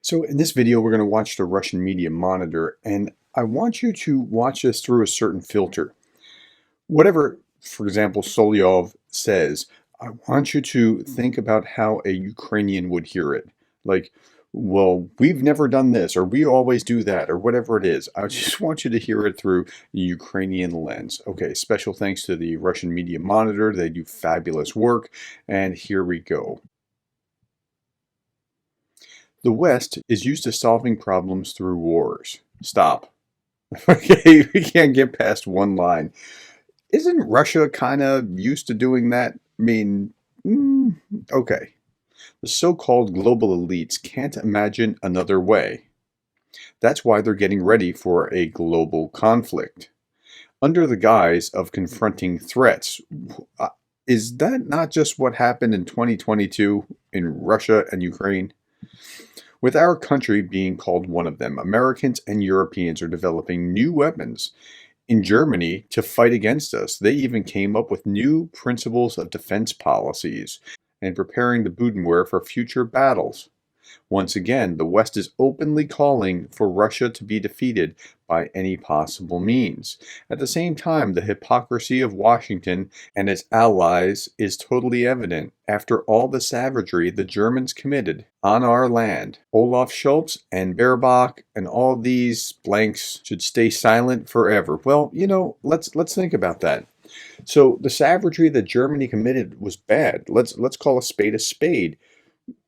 So in this video, we're going to watch the Russian media monitor, and I want you to watch this through a certain filter. Whatever, for example, Solovyov says, I want you to think about how a Ukrainian would hear it. Like, well, we've never done this, or we always do that, or whatever it is. I just want you to hear it through the Ukrainian lens. Okay, special thanks to the Russian media monitor. They do fabulous work, and here we go. The West is used to solving problems through wars. Stop. Okay, we can't get past one line. Isn't Russia kind of used to doing that? I mean, okay. The so-called global elites can't imagine another way. That's why they're getting ready for a global conflict. Under the guise of confronting threats. Is that not just what happened in 2022 in Russia and Ukraine? With our country being called one of them, Americans and Europeans are developing new weapons in Germany to fight against us. They even came up with new principles of defense policies and preparing the Budenware for future battles. Once again, the West is openly calling for Russia to be defeated by any possible means. At the same time, the hypocrisy of Washington and its allies is totally evident. After all the savagery the Germans committed on our land, Olaf Scholz and Baerbock and all these blanks should stay silent forever. Well, let's think about that. So the savagery that Germany committed was bad. Let's call a spade a spade.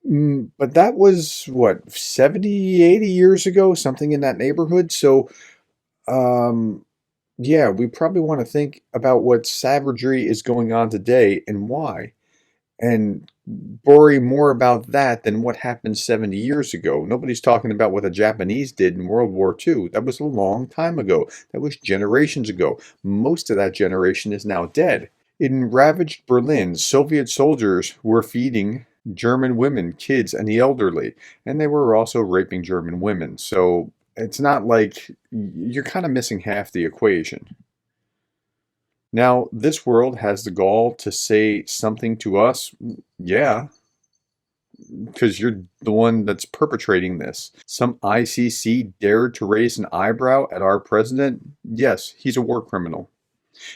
But that was what, 70, 80 years ago, something in that neighborhood. So, um, yeah, we probably want to think about what savagery is going on today and why, and worry more about that than what happened 70 years ago. Nobody's talking about what the Japanese did in World War II. That was a long time ago. That was generations ago. Most of that generation is now dead. In ravaged Berlin, Soviet soldiers were feeding German women, kids, and the elderly, and they were also raping German women. So it's not like you're kind of missing half the equation. Now, this world has the gall to say something to us. Yeah, because you're the one that's perpetrating this. Some ICC dared to raise an eyebrow at our president. Yes, he's a war criminal.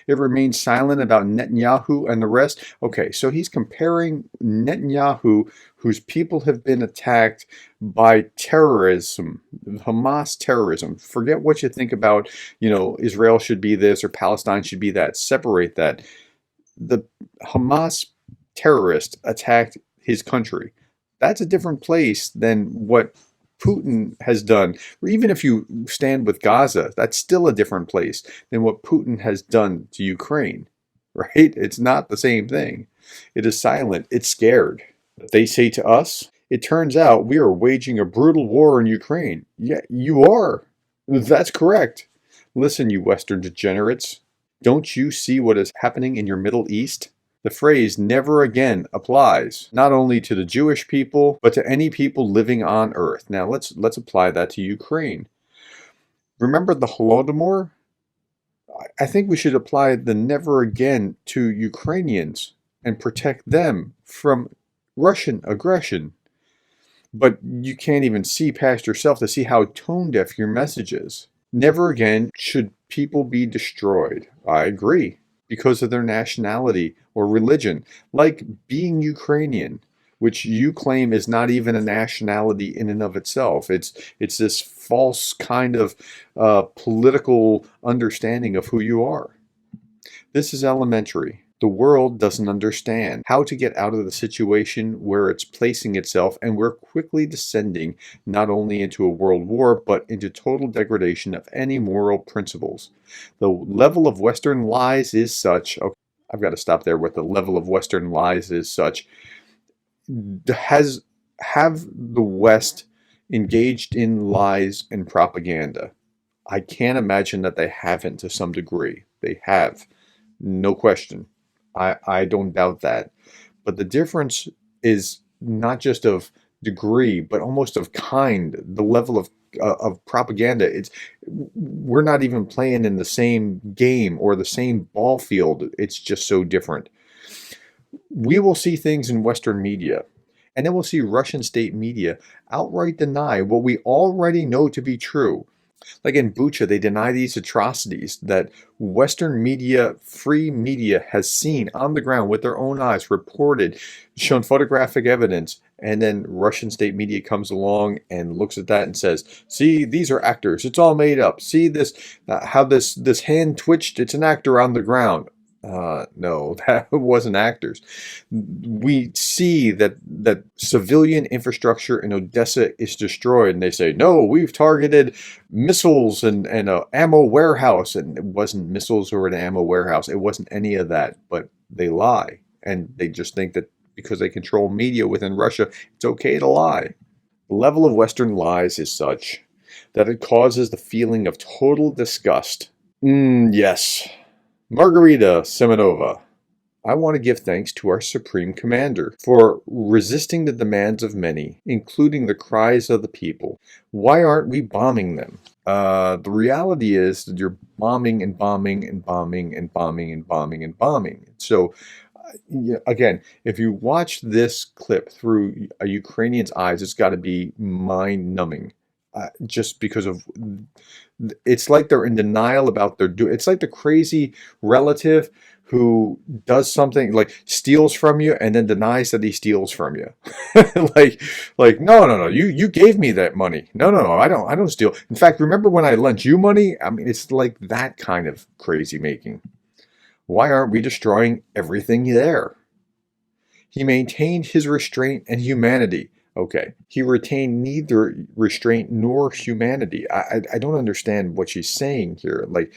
It remains silent about Netanyahu and the rest. Okay, so he's comparing Netanyahu, whose people have been attacked by terrorism, Hamas terrorism. Forget what you think about, Israel should be this or Palestine should be that. Separate that. The Hamas terrorist attacked his country. That's a different place than what Putin has done, or even if you stand with Gaza, that's still a different place than what Putin has done to Ukraine, right? It's not the same thing. It is silent. It's scared. They say to us, it turns out we are waging a brutal war in Ukraine. Yeah, you are. That's correct. Listen, you Western degenerates. Don't you see what is happening in your Middle East? The phrase never again applies not only to the Jewish people, but to any people living on earth. Now let's apply that to Ukraine. Remember the Holodomor? I think we should apply the never again to Ukrainians and protect them from Russian aggression. But you can't even see past yourself to see how tone deaf your message is. Never again should people be destroyed. I agree. Because of their nationality or religion, like being Ukrainian, which you claim is not even a nationality in and of itself. It's this false kind of political understanding of who you are. This is elementary. The world doesn't understand how to get out of the situation where it's placing itself, and we're quickly descending not only into a world war, but into total degradation of any moral principles. The level of Western lies is such, okay, I've got to stop there with the level of Western lies is such, have the West engaged in lies and propaganda? I can't imagine that they haven't to some degree. They have, no question. I don't doubt that. But the difference is not just of degree, but almost of kind, the level of propaganda. We're not even playing in the same game or the same ball field. It's just so different. We will see things in Western media, And then we'll see Russian state media outright deny what we already know to be true. Like in Bucha, they deny these atrocities that Western media, free media, has seen on the ground with their own eyes, reported, shown photographic evidence, and then Russian state media comes along and looks at that and says, "See, these are actors. It's all made up. See this, how this hand twitched. It's an actor on the ground." No, that wasn't actors. We see that civilian infrastructure in Odessa is destroyed, and they say, "No, we've targeted missiles and an ammo warehouse," and it wasn't missiles or an ammo warehouse. It wasn't any of that. But they lie, and they just think that because they control media within Russia, it's okay to lie. The level of Western lies is such that it causes the feeling of total disgust. Yes. Margarita Semenova, I want to give thanks to our Supreme Commander for resisting the demands of many, including the cries of the people. Why aren't we bombing them? The reality is that you're bombing and bombing and bombing and bombing and bombing and bombing. So, again, if you watch this clip through a Ukrainian's eyes, it's got to be mind-numbing. Just because of, it's like they're in denial about their do. It's like the crazy relative who does something, like steals from you and then denies that he steals from you. like no, you gave me that money. No, I don't steal. In fact, remember when I lent you money? I mean, it's like that kind of crazy making. Why aren't we destroying everything there? He maintained his restraint and humanity. Okay, he retained neither restraint nor humanity. I don't understand what she's saying here. Like,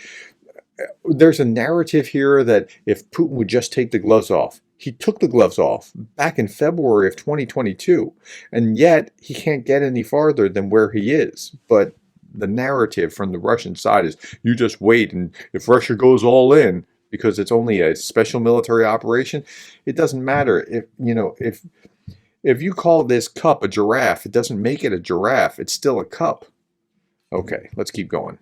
there's a narrative here that if Putin would just take the gloves off, he took the gloves off back in February of 2022, and yet he can't get any farther than where he is. But the narrative from the Russian side is, you just wait, and if Russia goes all in, because it's only a special military operation, it doesn't matter. If you call this cup a giraffe, it doesn't make it a giraffe. It's still a cup. Okay, let's keep going.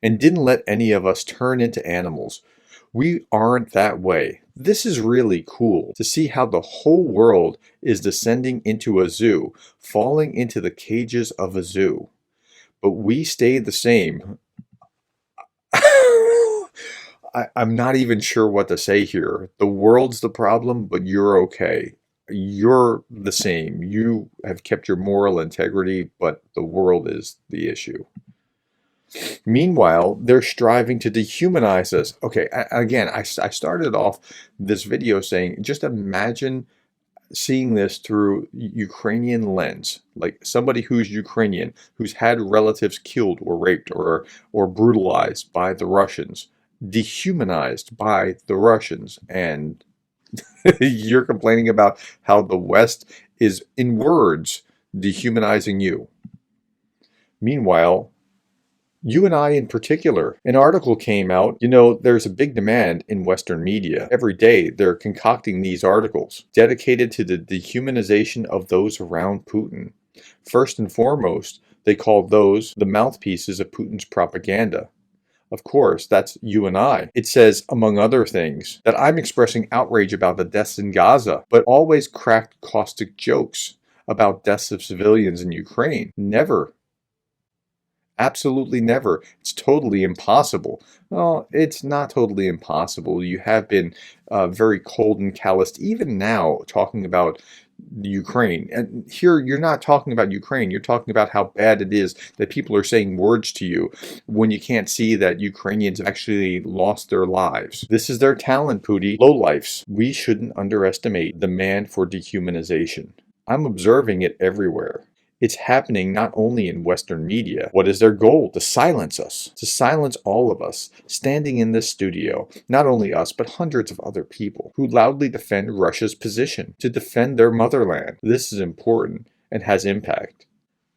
And didn't let any of us turn into animals. We aren't that way. This is really cool to see how the whole world is descending into a zoo, falling into the cages of a zoo. But we stay the same. I'm not even sure what to say here. The world's the problem, but you're okay. You're the same. You have kept your moral integrity, but the world is the issue. Meanwhile, they're striving to dehumanize us. Okay, again, I started off this video saying, just imagine seeing this through Ukrainian lens, like somebody who's Ukrainian, who's had relatives killed or raped or brutalized by the Russians, dehumanized by the Russians, and you're complaining about how the West is, in words, dehumanizing you. Meanwhile, you and I in particular, an article came out. There's a big demand in Western media. Every day they're concocting these articles dedicated to the dehumanization of those around Putin. First and foremost, they call those the mouthpieces of Putin's propaganda. Of course, that's you and I. It says, among other things, that I'm expressing outrage about the deaths in Gaza, but always cracked caustic jokes about deaths of civilians in Ukraine. Never. Absolutely never. It's totally impossible. Well, it's not totally impossible. You have been very cold and calloused, even now, talking about Ukraine. And here, you're not talking about Ukraine. You're talking about how bad it is that people are saying words to you when you can't see that Ukrainians actually lost their lives. This is their talent, Pooty. Lowlifes. We shouldn't underestimate the demand for dehumanization. I'm observing it everywhere. It's happening not only in Western media. What is their goal? To silence us. To silence all of us, standing in this studio. Not only us, but hundreds of other people who loudly defend Russia's position, to defend their motherland. This is important and has impact.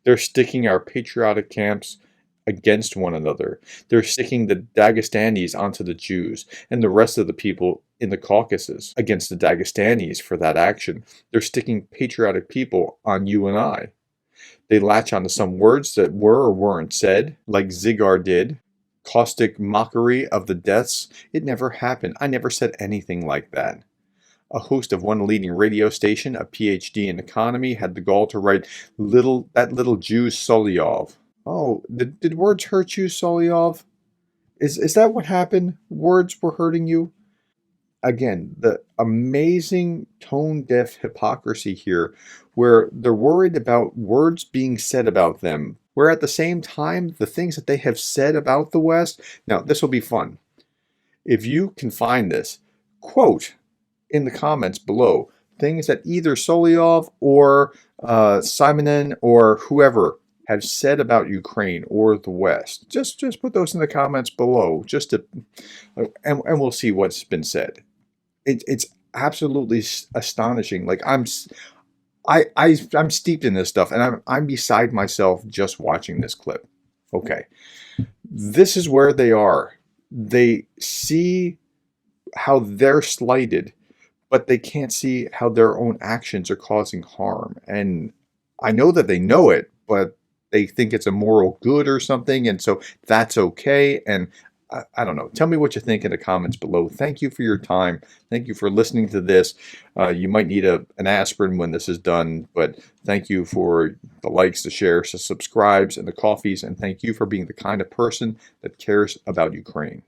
They're sticking our patriotic camps against one another. They're sticking the Dagestanis onto the Jews and the rest of the people in the Caucasus against the Dagestanis for that action. They're sticking patriotic people on you and I. They latch onto some words that were or weren't said, like Zigar did. Caustic mockery of the deaths. It never happened. I never said anything like that. A host of one leading radio station, a PhD in economy, had the gall to write that little Jew Solovyov. Oh, did words hurt you, Solovyov? Is that what happened? Words were hurting you? Again, the amazing tone-deaf hypocrisy here, where they're worried about words being said about them, where at the same time, the things that they have said about the West. Now, this will be fun. If you can find this, quote in the comments below things that either Solovyov or Simonyan or whoever have said about Ukraine or the West. Just put those in the comments below, and we'll see what's been said. It's absolutely astonishing. Like I'm steeped in this stuff, and I'm beside myself just watching this clip. Okay, this is where they are. They see how they're slighted, but they can't see how their own actions are causing harm. And I know that they know it, but they think it's a moral good or something, and so that's okay. And I don't know. Tell me what you think in the comments below. Thank you for your time. Thank you for listening to this. You might need an aspirin when this is done, but thank you for the likes, the shares, the subscribes, and the coffees, and thank you for being the kind of person that cares about Ukraine.